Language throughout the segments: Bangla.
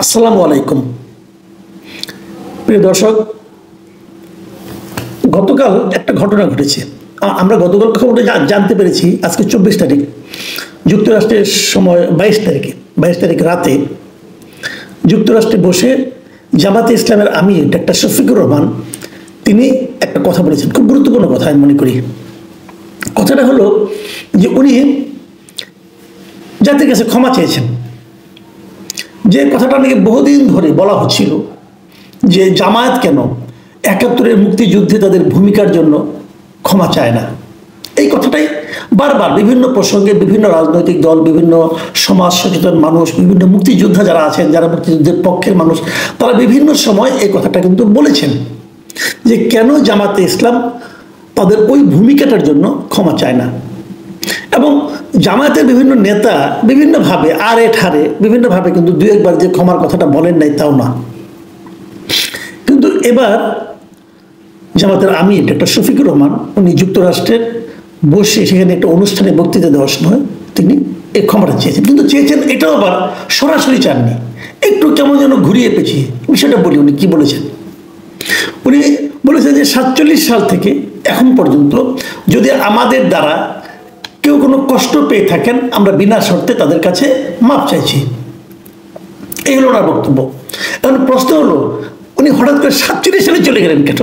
আসসালামু আলাইকুম প্রিয় দর্শক, গতকাল একটা ঘটনা ঘটেছে। আমরা গতকাল খবরটা জানতে পেরেছি আজকে 24 তারিখ, যুক্তরাষ্ট্রের সময় 22 তারিখ রাতে যুক্তরাষ্ট্রে বসে জামাতে ইসলামের আমির ডাক্তার শফিকুর রহমান তিনি একটা কথা বলেছেন, খুব গুরুত্বপূর্ণ কথা আমি মনে করি। কথাটা হলো যে উনি জাতির কাছে ক্ষমা চেয়েছেন। যে কথাটা নাকি বহুদিন ধরে বলা হচ্ছিল যে জামায়াত কেন ৭১-এর মুক্তিযুদ্ধে তাদের ভূমিকার জন্য ক্ষমা চায় না, এই কথাটাই বারবার বিভিন্ন প্রসঙ্গে বিভিন্ন রাজনৈতিক দল, বিভিন্ন সমাজ সচেতন মানুষ, বিভিন্ন মুক্তিযোদ্ধা যারা আছেন, যারা মুক্তিযুদ্ধের পক্ষের মানুষ, তারা বিভিন্ন সময় এই কথাটা কিন্তু বলেছেন যে কেন জামাতে ইসলাম তাদের ওই ভূমিকাটার জন্য ক্ষমা চায় না। এবং জামায়াতের বিভিন্ন নেতা বিভিন্নভাবে আড়ে ঠারে বিভিন্নভাবে কিন্তু দু একবার যে ক্ষমার কথাটা বলেন নাই তাও না। কিন্তু এবার জামায়াতের আমির ডাক্তার শফিকুর রহমান উনি যুক্তরাষ্ট্রের বসে সেখানে একটা অনুষ্ঠানে বক্তৃতা দেওয়ার সময় তিনি এই ক্ষমাটা চেয়েছেন, কিন্তু চেয়েছেন এটাও আবার সরাসরি চাননি, একটু কেমন যেন ঘুরিয়ে পেঁচিয়ে। বিষয়টা বলি উনি কি বলেছেন। উনি বলেছেন যে 47 সাল থেকে এখন পর্যন্ত যদি আমাদের দ্বারা কেউ কোনো কষ্ট পেয়ে থাকেন আমরা বিনা শর্তে তাদের কাছে মাপ চাইছি। এই হলো ওনার বক্তব্য। এখন প্রশ্ন হলো উনি হঠাৎ করে 47 সালে চলে গেলেন কেন?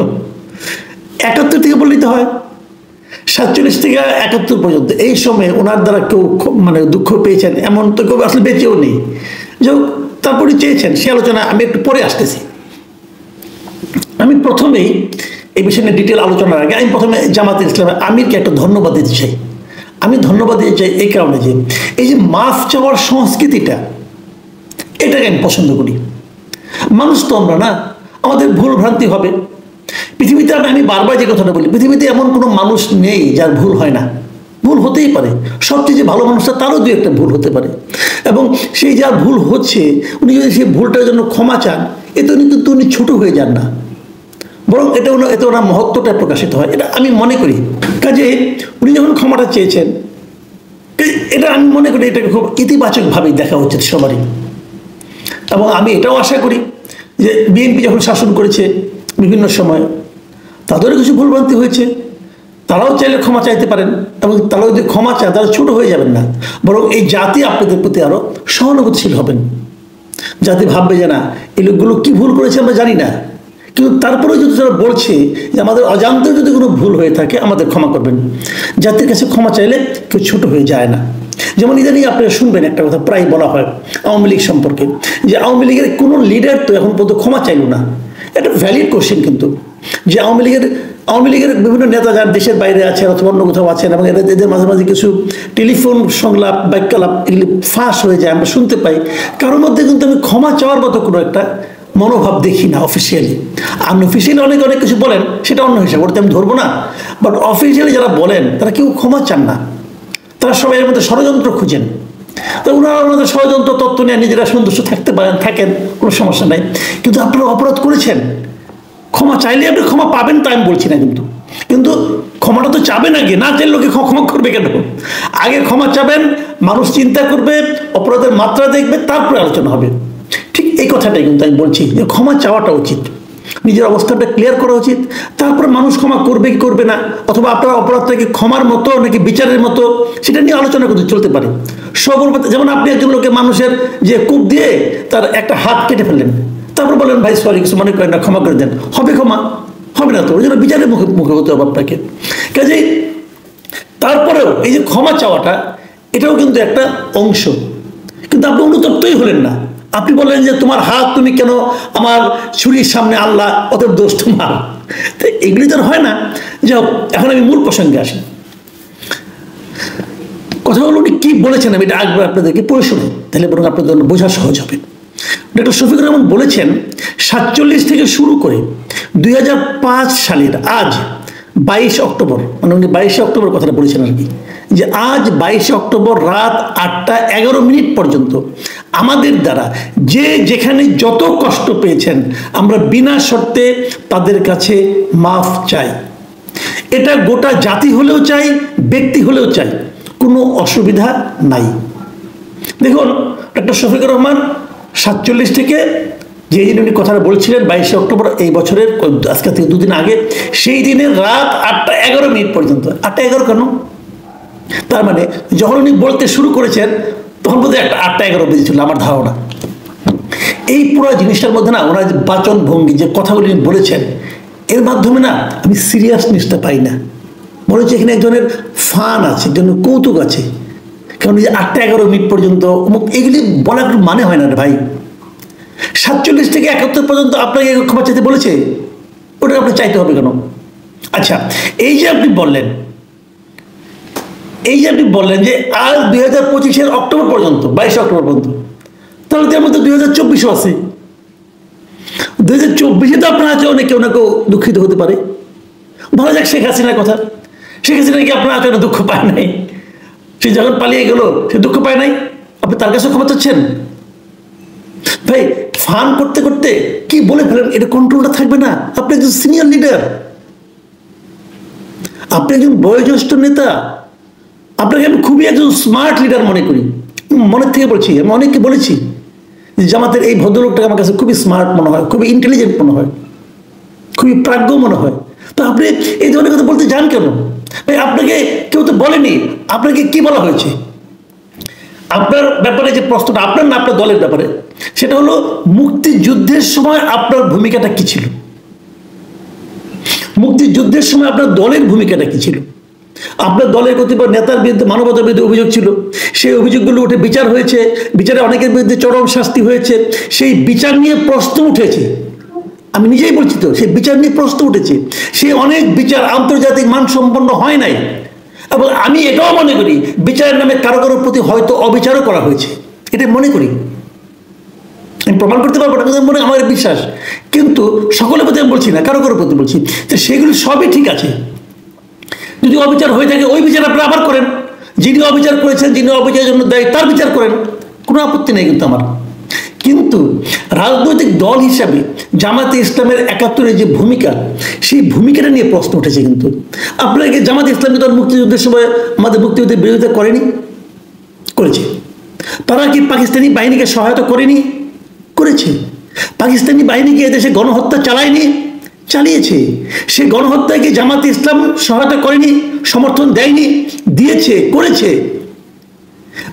৭১ থেকে বললেই তো হয়, 47 থেকে ৭১ পর্যন্ত এই সময় ওনার দ্বারা কেউ মানে দুঃখ পেয়েছেন এমন তো কেউ আসলে বেঁচেও নেই। যাই তারপরে চেয়েছেন, সে আলোচনা আমি একটু পরে আসতেছি। আমি প্রথমেই এই বিষয় নিয়ে ডিটেল আলোচনার আগে আমি প্রথমে জামাতে ইসলামের আমিরকে একটা ধন্যবাদ দিতে চাই। আমি ধন্যবাদ দিতে চাই এই কারণে যে এই যে মাফ চাওয়ার সংস্কৃতিটা, এটাকে আমি পছন্দ করি। মানুষ তো আমরা না, আমাদের ভুল ভ্রান্তি হবে। পৃথিবীতে আমি বারবার যে কথাটা বলি, পৃথিবীতে এমন কোনো মানুষ নেই যার ভুল হয় না, ভুল হতেই পারে। সবচেয়ে যে ভালো মানুষটা তারও দু একটা ভুল হতে পারে, এবং সেই যার ভুল হচ্ছে উনি যদি সেই ভুলটার জন্য ক্ষমা চান এতে কিন্তু উনি ছোট হয়ে যান না, বরং এতে ওনার মহত্বটা প্রকাশিত হয়, এটা আমি মনে করি। কাজে উনি যখন ক্ষমাটা চেয়েছেন এটা আমি মনে করি এটাকে খুব ইতিবাচকভাবেই দেখা উচিত সবারই। এবং আমি এটাও আশা করি যে বিএনপি যখন শাসন করেছে বিভিন্ন সময় তাদেরও কিছু ভুলভ্রান্তি হয়েছে, তারাও চাইলে ক্ষমা চাইতে পারেন, এবং তারাও যদি ক্ষমা চায় তারা ছোট হয়ে যাবেন না, বরং এই জাতি আপনাদের প্রতি আরও সহানুভূতিশীল হবেন। জাতি ভাববে যে না এই লোকগুলো কী ভুল করেছে আমরা জানি না, কিন্তু তারপরেও যদি তারা বলছে যে আমাদের অজান্তে যদি কোনো ভুল হয়ে থাকে আমাদের ক্ষমা করবেন। জাতির কাছে ক্ষমা চাইলে কেউ ছোট হয়ে যায় না। যেমন ইদানিং আপনারা শুনবেন একটা কথা প্রায় বলা হয় আওয়ামী লীগ সম্পর্কে, যে আওয়ামী লীগের কোনো লিডার তো এখন পর্যন্ত ক্ষমা চাইল না। এটা ভ্যালিড কোশ্চেন কিন্তু, যে আওয়ামী লীগের বিভিন্ন নেতা যারা দেশের বাইরে আছেন অথবা অন্য কোথাও আছেন, এবং এদের মাঝে মাঝে কিছু টেলিফোন সংলাপ বাক্যালাপ এগুলি ফাঁস হয়ে যায়, আমরা শুনতে পাই। কারোর মধ্যে কিন্তু আমি ক্ষমা চাওয়ার মতো কোনো একটা মনোভাব দেখি না অফিসিয়ালি। আনঅফিসিয়ালি অনেক কিছু বলেন, সেটা অন্য হিসাব, ওটা আমি ধরবো না। বাট অফিসিয়ালি যারা বলেন তারা কেউ ক্ষমা চান না, তারা সবাই এর মধ্যে ষড়যন্ত্র খুঁজেন। তো ওনারা ওনাদের ষড়যন্ত্র তত্ত্ব নিয়ে নিজেরা সন্তুষ্ট থাকতে পারেন, থাকেন, কোনো সমস্যা নাই। কিন্তু আপনারা অপরাধ করেছেন, ক্ষমা চাইলে আপনি ক্ষমা পাবেন তা আমি বলছি না, কিন্তু ক্ষমাটা তো চাবেন আগে, না চাইলে লোকে ক্ষমা করবে কেন? আগে ক্ষমা চাবেন, মানুষ চিন্তা করবে, অপরাধের মাত্রা দেখবে, তারপরে আলোচনা হবে। ঠিক এই কথাটাই কিন্তু আমি বলছি যে ক্ষমা চাওয়াটা উচিত, নিজের অবস্থানটা ক্লিয়ার করা উচিত, তারপরে মানুষ ক্ষমা করবে কি করবে না, অথবা আপনার অপরাধটাকে ক্ষমার মতো নাকি বিচারের মতো সেটা নিয়ে আলোচনা করতে চলতে পারে। সর্বপ্রথম যেমন আপনি একজন লোকে মানুষের যে কূপ দিয়ে তার একটা হাত কেটে ফেললেন, তারপর বলেন ভাই সরি কিছু মনে করেন না, ক্ষমা করে দেন, হবে ক্ষমা? হবে না তো, ওই জন্য বিচারের মুখে হতে হবে আপনাকে। কাজেই তারপরেও এই যে ক্ষমা চাওয়াটা এটাও কিন্তু একটা অংশ, কিন্তু আপনি অনুতপ্তই হলেন না। আপনি বললেন যে তোমার হাত তুমি কেন আমার ছুরির সামনে আল্লাহ, অতএব দোষ তোমার। তো এগুলি তো হয় না। যাও এখন আমি মূল প্রসঙ্গে আসি। কথা হলো উনি কি বলেছেন আমি এটা একবার আপনাদেরকে পড়ে শুনি, তাহলে বরং আপনাদের জন্য বোঝা সহজ হবে। ডক্টর শফিকুর রহমান বলেছেন 47 থেকে শুরু করে 2005 সালের আজ 22 অক্টোবর, মানে উনি 22 অক্টোবর কথাটা বলেছেন আর কি, যে আজ 22 অক্টোবর রাত 8টা 11 মিনিট পর্যন্ত আমাদের দ্বারা যে যেখানে যত কষ্ট পেয়েছেন আমরা বিনা শর্তে তাদের কাছে মাফ চাই। এটা গোটা জাতি হলেও চাই, ব্যক্তি হলেও চাই, কোনো অসুবিধা নাই। দেখুন ডক্টর শফিকুর রহমান 47 থেকে যে দিন উনি কথাটা বলছিলেন 22শে অক্টোবর এই বছরের, আজকে থেকে দুদিন আগে, সেই দিনের রাত 8টা 11 পর্যন্ত। 8টা 11 কেন? তার মানে যখন উনি বলতে শুরু করেছেন তখন বোধহয় 8টা 11 বেজেছিল আমার ধারণা। এই পুরো জিনিসটার মধ্যে না ওনার যে বাচন ভঙ্গি, যে কথাগুলি বলেছেন, এর মাধ্যমে না আমি সিরিয়াসনেসটা পাই না। মনে হচ্ছে এখানে একজনের ফান আছে, একজনের কৌতুক আছে। কারণ এই যে 8টা 11 পর্যন্ত এগুলি বলা একটু মানে হয় না রে ভাই। 47 থেকে 71 পর্যন্ত আপনাকে ক্ষমা চাইতে বলেছে, ওটা আপনি চাইতে হবে কেন? আচ্ছা, এই যে আপনি বললেন যে আজ 2025-এর অক্টোবর পর্যন্ত, 22শে অক্টোবর পর্যন্ত, তাহলে তার মধ্যে 2024-ও আছে। 2024-এ তো আপনার আছে অনেক কেউ না কেউ দুঃখিত হতে পারে। ভালো যাক, শেখ হাসিনার কথা। শেখ হাসিনা কি আপনার আচরণে দুঃখ পায় নাই? সে যখন পালিয়ে গেল সে দুঃখ পায় নাই? আপনি তার কাছে ক্ষমা চাচ্ছেন? ভাই, ফান করতে করতে কি বলে ফেলেন, এটা কন্ট্রোলটা থাকবে না। আপনি একজন সিনিয়র লিডার, আপনি একজন বয়োজ্যেষ্ঠ নেতা, আপনাকে আমি খুবই একজন স্মার্ট লিডার মনে করি, মনের থেকে বলছি। আমি অনেককে বলেছি যে জামাতের এই ভদ্রলোকটাকে আমার কাছে খুবই স্মার্ট মনে হয়, খুবই ইন্টেলিজেন্ট মনে হয়, খুবই প্রাজ্ঞ মনে হয়। তো আপনি এই ধরনের কথা বলতে যান কেন? ভাই, আপনাকে কেউ তো বলেনি, আপনাকে কি বলা হয়েছে? আপনার ব্যাপারে যে প্রশ্নটা, আপনার না আপনার দলের ব্যাপারে, সেটা হলো মুক্তিযুদ্ধের সময় আপনার ভূমিকাটা কি ছিল? মুক্তিযুদ্ধের সময় আপনার দলের ভূমিকাটা কি ছিল? আপনার দলের কতিপয় নেতার বিরুদ্ধে মানবতার বিরুদ্ধে অভিযোগ ছিল, সেই অভিযোগগুলো উঠে বিচার হয়েছে, বিচারে অনেকের বিরুদ্ধে চরম শাস্তি হয়েছে, সেই বিচার নিয়ে প্রশ্ন উঠেছে। আমি নিজেই বলছি তো, সেই বিচার নিয়ে প্রশ্ন উঠেছে। সেই অনেক বিচার আন্তর্জাতিক মানসম্পন্ন হয় নাই, এবং আমি এটাও মনে করি বিচারের নামে কারো কারোর প্রতি হয়তো অবিচারও করা হয়েছে, এটা মনে করি। আমি প্রমাণ করতে পারবো না, মনে আমার বিশ্বাস। কিন্তু সকলের প্রতি আমি বলছি না, কারো কারোর প্রতি বলছি। তো সেগুলো সবই ঠিক আছে। যদি অবিচার হয়ে থাকে ওই বিচার আপনারা আবার করেন, যিনি অবিচার করেছেন, যিনি অবিচারের জন্য দায়ী, তার বিচার করেন, কোনো আপত্তি নেই কিন্তু আমার। কিন্তু রাজনৈতিক দল হিসাবে জামাতে ইসলামের 71-এর যে ভূমিকা, সেই ভূমিকাটা নিয়ে প্রশ্ন উঠেছে। কিন্তু আপনারা কি জামাতে ইসলামী দল মুক্তিযুদ্ধের সময় আমাদের মুক্তিযুদ্ধের বিরোধিতা করেনি? করেছে। তারা কি পাকিস্তানি বাহিনীকে সহায়তা করেনি? করেছে। পাকিস্তানি বাহিনীকে এদেশে গণহত্যা চালায়নি? চালিয়েছে। সে গণহত্যায় কি জামাতে ইসলাম সহায়তা করেনি, সমর্থন দেয়নি? দিয়েছে, করেছে।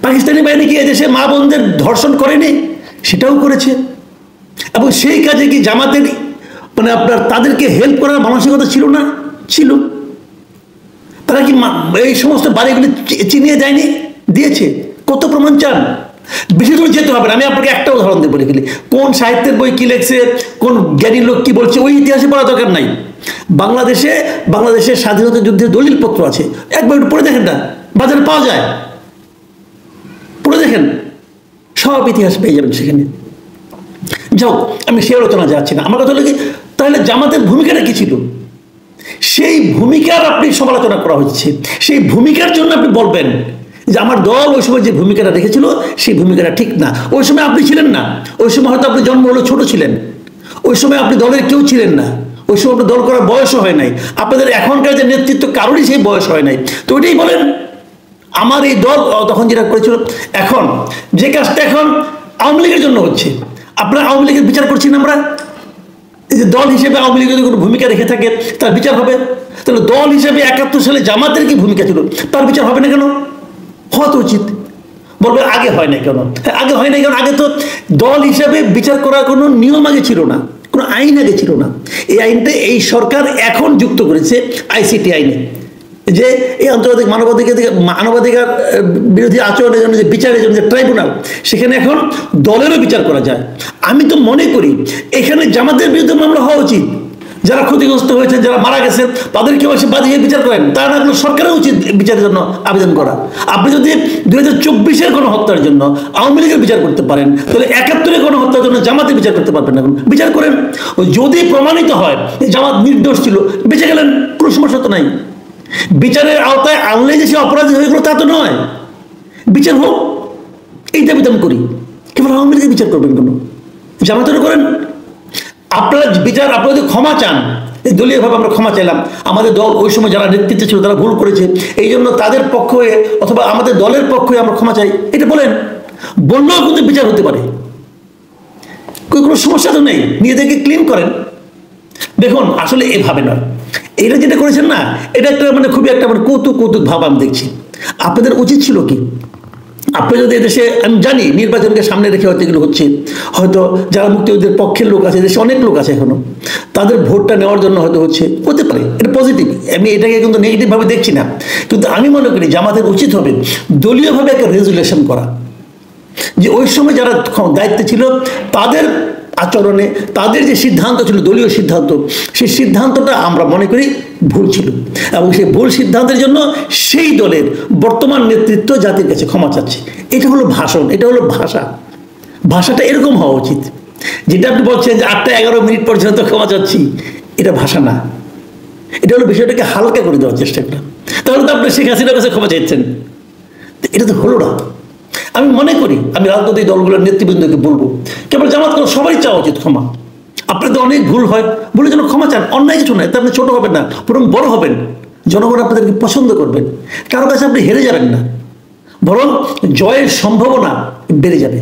পাকিস্তানি বাহিনী কি এদেশে মা বোনদের ধর্ষণ করেনি? সেটাও করেছে। এবং সেই কাজে কি জামাতের মানে আপনার তাদেরকে হেল্প করার মানসিকতা ছিল না? ছিল। তারা কি এই সমস্ত বাড়িগুলি চিনিয়ে দেয়নি? দিয়েছে। কত প্রমাণ চান? বেশি দূর যেতে হবে না, আমি আপনাকে একটা উদাহরণ দিয়ে বলে গেলি। কোন সাহিত্যের বই কি লেখছে, কোন জ্ঞানী লোক কি বলছে, ওই ইতিহাসে পড়া দরকার নাই। বাংলাদেশের স্বাধীনতা যুদ্ধের দলিলপত্র আছে, একবার একটু পড়ে দেখেন না, বাজারে পাওয়া যায়, পড়ে দেখেন, সব ইতিহাস পেয়ে যাবেন সেখানে। যাও, আমি সে আলোচনা যাচ্ছি না। আমার কথা হলো কি, তাহলে জামাতের ভূমিকাটা কি ছিল? সেই ভূমিকার আপনি সমালোচনা করা হচ্ছে, সেই ভূমিকার জন্য আপনি বলবেন যে আমার দল ওই সময় যে ভূমিকাটা রেখেছিল সেই ভূমিকাটা ঠিক না। ওই সময় আপনি ছিলেন না, ওই সময় হয়তো আপনি জন্ম হলো ছোট ছিলেন, ওই সময় আপনি দলের কেউ ছিলেন না, ওই সময় আপনার দল করার বয়সও হয় নাই, আপনাদের এখনকার যে নেতৃত্ব কারোরই সেই বয়স হয় নাই। তো ওইটাই বলেন আমার এই দল তখন যেটা করেছিল। এখন যে কাজটা এখন আওয়ামী লীগের জন্য হচ্ছে, আপনারা আওয়ামী লীগের বিচার করছেন, আমরা এই যে দল হিসেবে আওয়ামী লীগের যদি কোনো ভূমিকা রেখে থাকে তার বিচার হবে। তাহলে দল হিসেবে 71 সালে জামাতের কি ভূমিকা ছিল তার বিচার হবে না কেন? হওয়া তো উচিত। বলবে আগে হয় না কেন? আগে হয় না কেন? আগে তো দল হিসাবে বিচার করার কোনো নিয়ম আগে ছিল না, কোনো আইন আগে ছিল না। এই আইনটা এই সরকার এখন যুক্ত করেছে আইসিটি আইনে, যে এই আন্তর্জাতিক মানবাধিকার বিরোধী আচরণের জন্য যে বিচারের জন্য যে ট্রাইব্যুনাল, সেখানে এখন দলেরও বিচার করা যায়। আমি তো মনে করি এখানে জামাতের বিরুদ্ধে মামলা হওয়া উচিত। যারা ক্ষতিগ্রস্ত হয়েছে, যারা মারা গেছে, তাদেরকেও এসে বাদিয়ে বিচার করেন। তা না হলে সরকারের উচিত বিচারের জন্য আবেদন করা। আপনি যদি 2024-এর গণহত্যার জন্য আওয়ামী লীগের বিচার করতে পারেন, তাহলে 71-এর গণহত্যার জন্য জামাতের বিচার করতে পারবেন না। বিচার করেন, যদি প্রমাণিত হয় জামাত নির্দোষ ছিল, বেঁচে গেলেন, কোনো সমস্যা তো নাই। বিচারের আওতায় আনলে যে সে অপরাধী হয়ে গেল তা তো নয়। বিচার হোক, এই দাবি দাম করি। কেবল আওয়ামী লীগের বিচার করবেন কেন? জামাতেরও করেন। আপনারা বিচার, আপনারা যদি ক্ষমা চান, এই দলীয়ভাবে আমরা ক্ষমা চাইলাম, আমাদের দল ওই সময় যারা নেতৃত্বে ছিল তারা ভুল করেছে, এই জন্য তাদের পক্ষ হয়ে অথবা আমাদের দলের পক্ষ হয়ে আমরা ক্ষমা চাই, এটা বলেন। বললেও কিন্তু বিচার হতে পারে। কোনো সমস্যা তো নেই, নিজেদেরকে ক্লিন করেন। দেখুন আসলে এভাবে নয়, এটা যেটা করেছেন না, এটা একটা মানে খুবই একটা মানে কৌতুক কৌতুক ভাব আমি দেখছি। আপনাদের উচিত ছিল কি, আপনি যদি এদেশে, আমি জানি নির্বাচনকে সামনে রেখে হয়তো এগুলো হচ্ছে, হয়তো যারা মুক্তিযুদ্ধের পক্ষের লোক আছে, দেশে অনেক লোক আছে এখনো, তাদের ভোটটা নেওয়ার জন্য হয়তো হতে পারে, এটা পজিটিভ, আমি এটাকে কিন্তু নেগেটিভভাবে দেখছি না। কিন্তু আমি মনে করি জামাতের উচিত হবে দলীয়ভাবে একটা রেজুলেশন করা, যে ওই সময় যারা দায়িত্বে ছিল তাদের আচরণে, তাদের যে সিদ্ধান্ত ছিল দলীয় সিদ্ধান্ত, সেই সিদ্ধান্তটা আমরা মনে করি ভুল ছিল, এবং সেই ভুল সিদ্ধান্তের জন্য সেই দলের বর্তমান নেতৃত্ব জাতির কাছে ক্ষমা চাচ্ছে। এটা হলো ভাষণ, এটা হলো ভাষা। ভাষাটা এরকম হওয়া উচিত। যেটা আপনি বলছেন যে 8টা-11 মিনিট পর্যন্ত ক্ষমা চাচ্ছি, এটা ভাষা না, এটা হলো বিষয়টাকে হালকা করে দেওয়ার চেষ্টা করা। তাহলে তো আপনি শেখ হাসিনার কাছে ক্ষমা চাইছেন, এটা তো হলো না। আমি মনে করি, আমি রাজনৈতিক দলগুলোর নেতৃবৃন্দকে বলবো, কেবল জামাত করে সবাই চাওয়া উচিত ক্ষমা। আপনাদের অনেক ভুল হয়, ভুলের জন্য ক্ষমা চান, অন্যায় কিছু নয়, তা আপনি ছোট হবেন না, বরং বড় হবেন, জনগণ আপনাদেরকে পছন্দ করবেন, কারো কাছে আপনি হেরে যাবেন না, বরং জয়ের সম্ভাবনা বেড়ে যাবে।